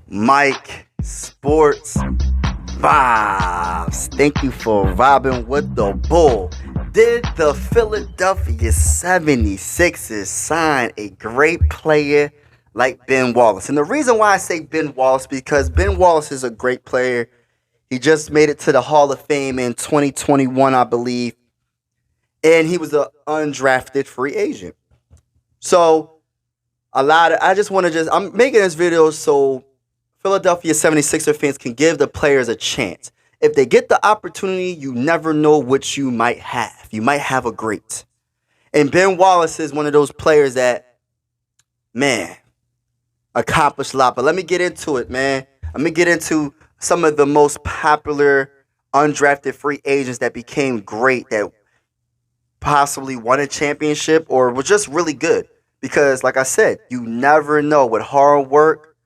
Mike Sports Vibes. Thank you for vibing with the bull. Did the Philadelphia 76ers sign a great player like Ben Wallace? And the reason why I say Ben Wallace, because Ben Wallace is a great player. He just made it to the Hall of Fame in 2021, I believe. And he was an undrafted free agent. So I just want to I'm making this video so Philadelphia 76er fans can give the players a chance. If they get the opportunity, you never know what you might have. You might have a great. And Ben Wallace is one of those players that, man, accomplished a lot. But let me get into it, man. Let me get into some of the most popular undrafted free agents that became great, that possibly won a championship or was just really good. Because, like I said, you never know. With hard work,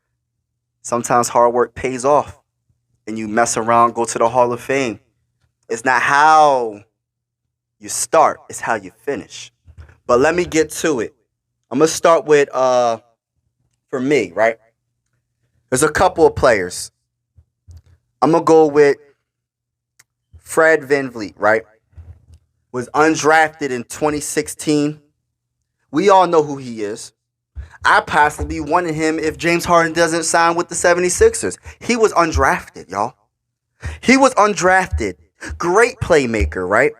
sometimes hard work pays off. And you mess around, go to the Hall of Fame. It's not how you start, it's how you finish. But let me get to it. I'm going to start with, for me, right? There's a couple of players. I'm going to go with Fred VanVleet, right? Was undrafted in 2016. We all know who he is. I possibly wanted him if James Harden doesn't sign with the 76ers. He was undrafted, y'all. He was undrafted. Great playmaker, right?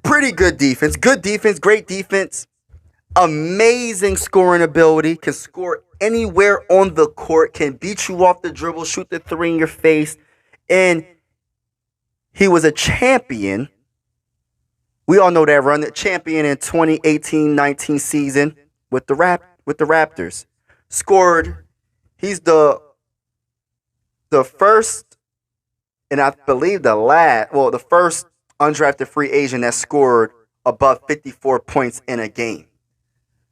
Pretty good defense, great defense. Amazing scoring ability. Can score anywhere on the court. Can beat you off the dribble, shoot the three in your face. And he was a champion. We all know that run. The champion in 2018-19 season with the Raptors. Scored. He's the first, and I believe the first undrafted free agent that scored above 54 points in a game.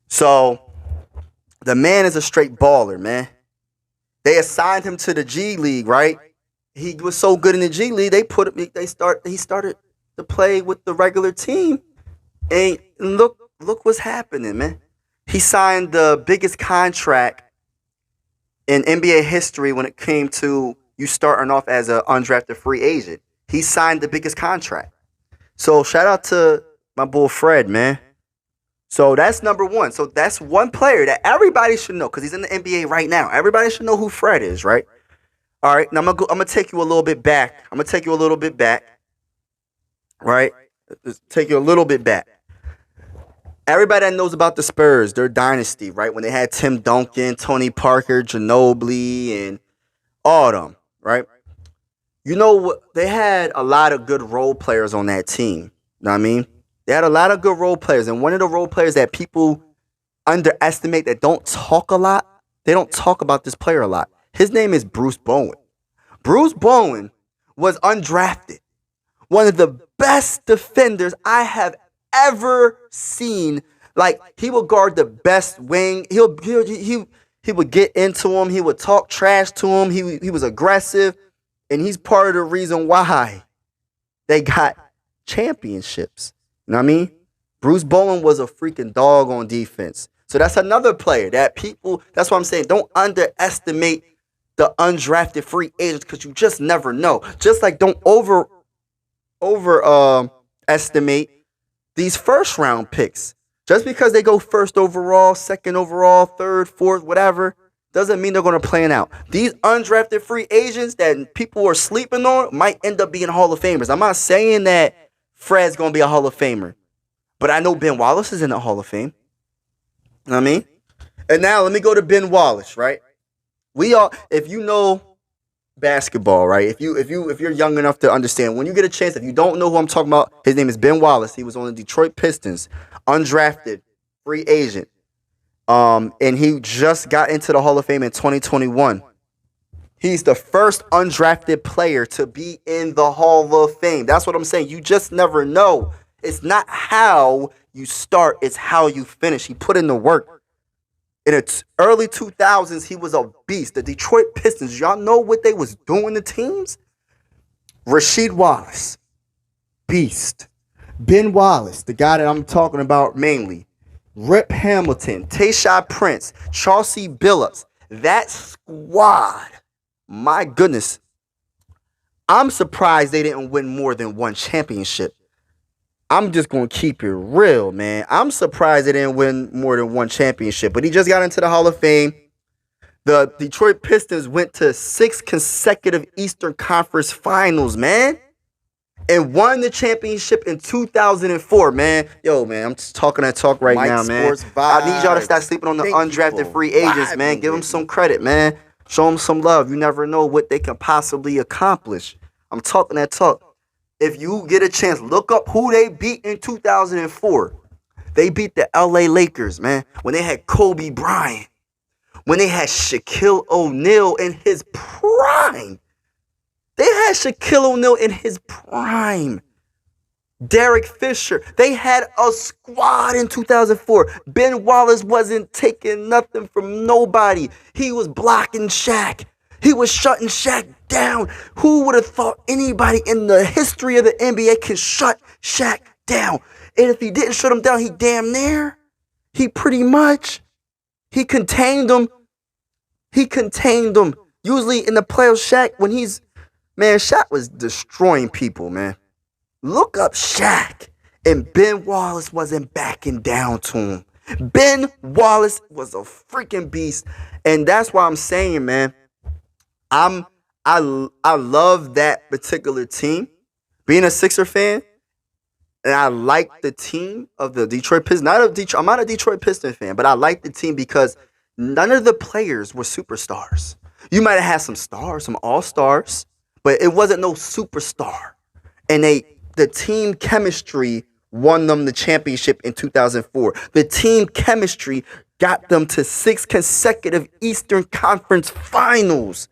So the man is a straight baller, man. They assigned him to the G League, right? He was so good in the G League, he started to play with the regular team. And look what's happening, man. He signed the biggest contract in NBA history when it came to you starting off as an undrafted free agent. He signed the biggest contract. So shout out to my boy Fred, man. So that's number one. So that's one player that everybody should know because he's in the NBA right now. Everybody should know who Fred is, right? All right. Now I'm gonna take you a little bit back. Right? Take you a little bit back. Everybody that knows about the Spurs, their dynasty, right? When they had Tim Duncan, Tony Parker, Ginobili, and all of them, right? You know what? They had a lot of good role players on that team. You know what I mean? They had a lot of good role players. And one of the role players that people underestimate, that don't talk a lot, they don't talk about this player a lot. His name is Bruce Bowen. Bruce Bowen was undrafted. One of the best defenders I have ever seen. Like, he would guard the best wing. He would get into him. He would talk trash to him. He was aggressive. And he's part of the reason why they got championships. You know what I mean? Bruce Bowen was a freaking dog on defense. So that's another player that that's what I'm saying. Don't underestimate the undrafted free agents because you just never know. Just like don't estimate these first round picks. Just because they go first overall, second overall, third, fourth, whatever, doesn't mean they're going to plan out. These undrafted free agents that people are sleeping on might end up being Hall of Famers. I'm not saying that Fred's going to be a Hall of Famer, but I know Ben Wallace is in the Hall of Fame. You know what I mean? And now let me go to Ben Wallace, right? If you know basketball, right? If you're young enough to understand, when you get a chance, if you don't know who I'm talking about, his name is Ben Wallace. He was on the Detroit Pistons, undrafted free agent. And he just got into the Hall of Fame in 2021. He's the first undrafted player to be in the Hall of Fame. That's what I'm saying. You just never know. It's not how you start, it's how you finish. He put in the work. In the early 2000s, he was a beast. The Detroit Pistons, y'all know what they was doing to teams? Rasheed Wallace, beast. Ben Wallace, the guy that I'm talking about mainly. Rip Hamilton, Tayshaun Prince, Chauncey Billups. That squad My goodness, I'm surprised they didn't win more than one championship. I'm just going to keep it real, man. I'm surprised they didn't win more than one championship. But he just got into the Hall of Fame. The Detroit Pistons went to 6 consecutive Eastern Conference Finals, man. And won the championship in 2004, man. Yo, man, I'm just talking that talk right now, man. I need y'all to stop sleeping on the undrafted free agents, man. Give them some credit, man. Show them some love. You never know what they can possibly accomplish. I'm talking that talk. If you get a chance, look up who they beat in 2004. They beat the LA Lakers, man, when they had Kobe Bryant. When they had Shaquille O'Neal in his prime. They had Shaquille O'Neal in his prime. Derek Fisher. They had a squad in 2004. Ben Wallace wasn't taking nothing from nobody. He was blocking Shaq. He was shutting Shaq down. Who would have thought anybody in the history of the NBA can shut Shaq down? And if he didn't shut him down, he damn near. He pretty much. He contained them. He contained them. Usually in the playoffs, Shaq, when he's... Man, Shaq was destroying people, man. Look up Shaq. And Ben Wallace wasn't backing down to him. Ben Wallace was a freaking beast. And that's why I'm saying, man, I love that particular team. Being a Sixer fan, and I like the team of the Detroit Pistons. I'm not a Detroit Pistons fan, but I like the team because none of the players were superstars. You might have had some stars, some all-stars, but it wasn't no superstar. And the team chemistry won them the championship in 2004. The team chemistry got them to 6 consecutive Eastern Conference Finals.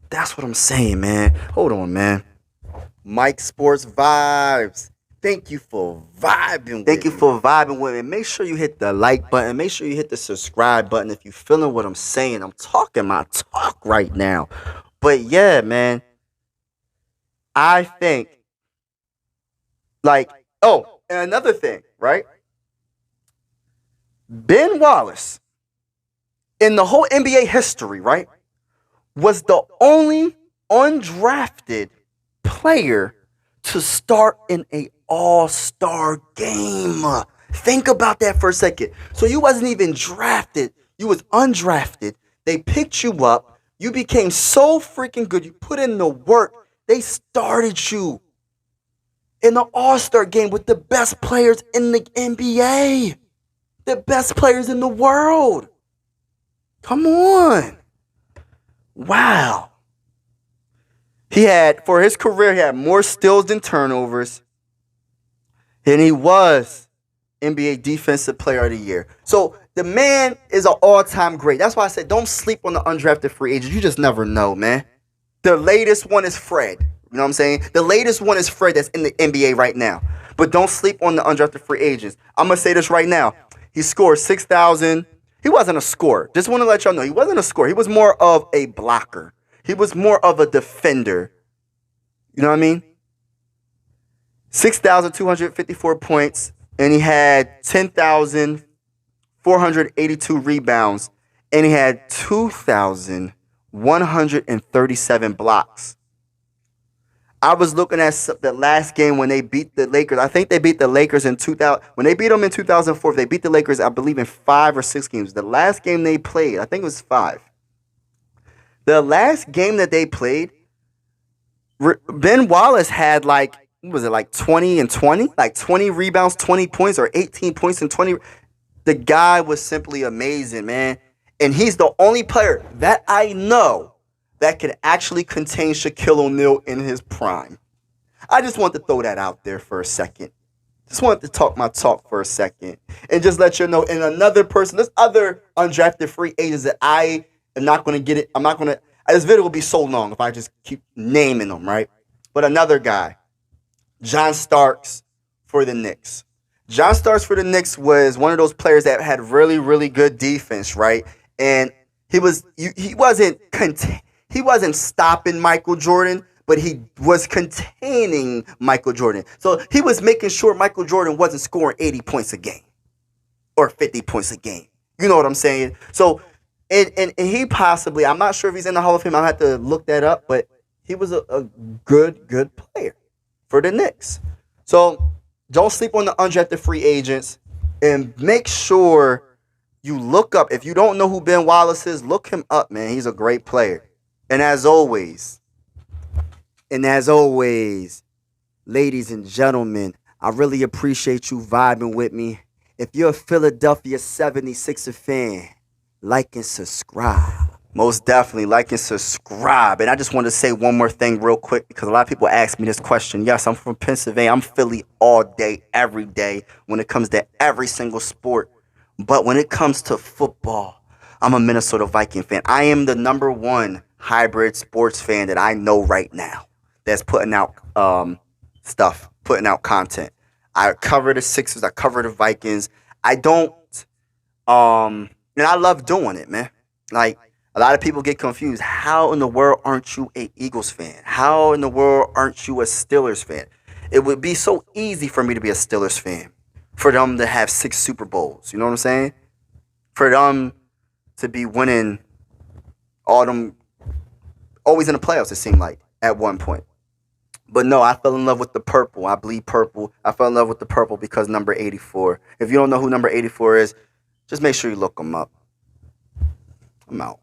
That's what I'm saying, man. Hold on, man. Mike Sports Vibes. Thank you for vibing with me. Make sure you hit the like button. Make sure you hit the subscribe button if you're feeling what I'm saying. I'm talking my talk right now. But yeah, man. I think, and another thing, right? Ben Wallace, in the whole NBA history, right, was the only undrafted player to start in a all-star game. Think about that for a second. So you wasn't even drafted. You was undrafted. They picked you up. You became so freaking good. You put in the work. They started you in the all-star game with the best players in the NBA. The best players in the world. Come on. Wow. For his career, he had more steals than turnovers. And he was NBA Defensive Player of the Year. So the man is an all-time great. That's why I said don't sleep on the undrafted free agents. You just never know, man. The latest one is Fred. You know what I'm saying? The latest one is Fred that's in the NBA right now. But don't sleep on the undrafted free agents. I'm going to say this right now. He scored 6,000. He wasn't a scorer. Just want to let y'all know. He wasn't a scorer. He was more of a blocker. He was more of a defender. You know what I mean? 6,254 points. And he had 10,482 rebounds. And he had 2,137 blocks. I was looking at the last game when they beat the Lakers. I think they beat the Lakers in 2000. When they beat them in 2004, they beat the Lakers, I believe, in 5 or 6 games. The last game they played, I think it was 5. The last game that they played, Ben Wallace had 20 and 20? Like 20 rebounds, 20 points, or 18 points and 20. The guy was simply amazing, man. And he's the only player that I know that can actually contain Shaquille O'Neal in his prime. I just want to throw that out there for a second. Just wanted to talk my talk for a second. And just let you know, and another person, there's other undrafted free agents that I am not going to get it. This video will be so long if I just keep naming them, right? But another guy, John Starks for the Knicks. John Starks for the Knicks was one of those players that had really, really good defense, right? And he wasn't stopping Michael Jordan, but he was containing Michael Jordan. So he was making sure Michael Jordan wasn't scoring 80 points a game or 50 points a game. You know what I'm saying? So And he possibly, I'm not sure if he's in the Hall of Fame. I'll have to look that up, but he was a good player for the Knicks. So don't sleep on the undrafted free agents, and make sure you look up. If you don't know who Ben Wallace is, look him up, man. He's a great player. And as always, and as always, ladies and gentlemen, I really appreciate you vibing with me. If you're a Philadelphia 76er fan, like and subscribe. Most definitely like and subscribe. And I just want to say one more thing real quick, because a lot of people ask me this question. Yes, I'm from Pennsylvania. I'm Philly all day, every day when it comes to every single sport. But when it comes to football, I'm a Minnesota Viking fan. I am the number one hybrid sports fan that I know right now that's putting out stuff, putting out content. I cover the Sixers. I cover the Vikings. I don't, and I love doing it, man. Like, a lot of people get confused. How in the world aren't you a Eagles fan? How in the world aren't you a Steelers fan? It would be so easy for me to be a Steelers fan, for them to have 6 Super Bowls. You know what I'm saying? For them to be winning all them, always in the playoffs, it seemed like, at one point. But no, I fell in love with the purple. I bleed purple. I fell in love with the purple because number 84. If you don't know who number 84 is, just make sure you look them up. I'm out.